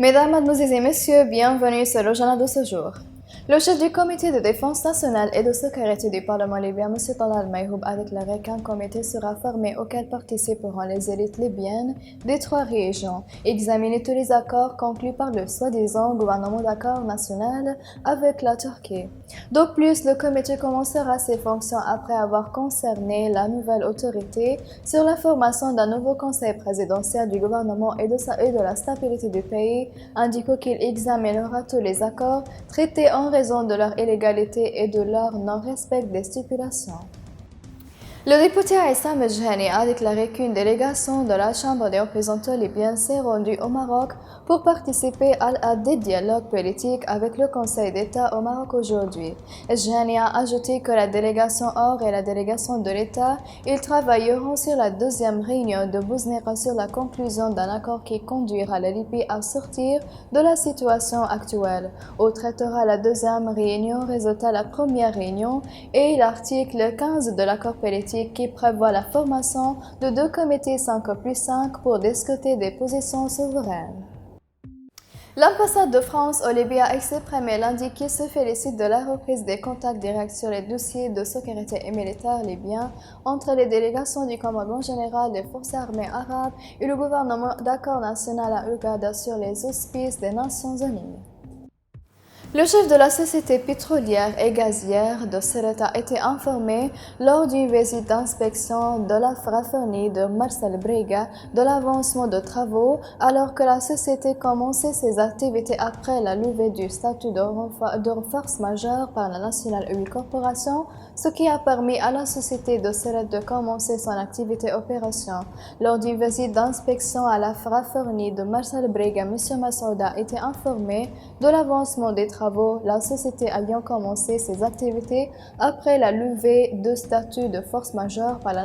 Mesdames, Mademoiselles et Messieurs, bienvenue sur le journal de ce jour. Le chef du comité de défense nationale et de sécurité du Parlement libyen, M. Talal Mayhoub, a déclaré qu'un comité sera formé auquel participeront les élites libyennes des trois régions, examiner tous les accords conclus par le soi-disant gouvernement d'accord national avec la Turquie. De plus, le comité commencera ses fonctions après avoir concerné la nouvelle autorité sur la formation d'un nouveau conseil présidentiel du gouvernement et de la stabilité du pays, indiquant qu'il examinera tous les accords traités en raison de leur illégalité et de leur non-respect des stipulations. Le député Aïssa Medjani a déclaré qu'une délégation de la Chambre des représentants libyens s'est rendue au Maroc pour participer à des dialogues politiques avec le Conseil d'État au Maroc aujourd'hui. Medjani a ajouté que la délégation OR et la délégation de l'État, ils travailleront sur la deuxième réunion de Bouznera sur la conclusion d'un accord qui conduira la Libye à sortir de la situation actuelle. On traitera la deuxième réunion, résultat la première réunion, et l'article 15 de l'accord politique qui prévoit la formation de deux comités 5+5 pour discuter des positions souveraines. L'ambassade de France au Libye a exprimé lundi qu'il se félicite de la reprise des contacts directs sur les dossiers de sécurité et militaire libyens entre les délégations du commandement général des forces armées arabes et le gouvernement d'accord national à Ouganda sur les auspices des Nations Unies. Le chef de la société pétrolière et gazière de Sirte a été informé lors d'une visite d'inspection de la raffinerie de Marcel Brega de l'avancement de travaux alors que la société commençait ses activités après la levée du statut de force majeure par la National Oil Corporation, ce qui a permis à la société de Sirte de commencer son activité opération. Lors d'une visite d'inspection à la raffinerie de Marcel Brega, M. Massouda a été informé de l'avancement des travaux, la société ayant commencé ses activités après la levée de statut de force majeure par la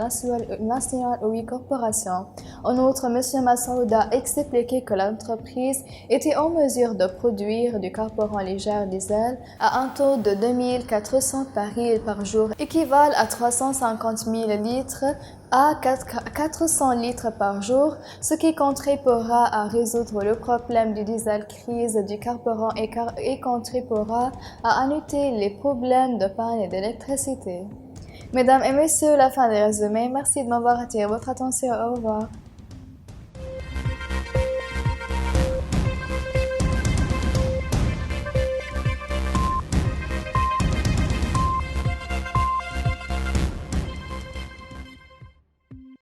National Oil Corporation. En outre, M. Massouda a expliqué que l'entreprise était en mesure de produire du carburant léger diesel à un taux de 2400 barils par jour, équivalent à 350 000 litres à 400 litres par jour, ce qui contribuera à résoudre le problème du diesel crise du carburant et contribuera à annuler les problèmes de panne d'électricité. Mesdames et messieurs, la fin des résumés. Merci de m'avoir attiré votre attention. Au revoir.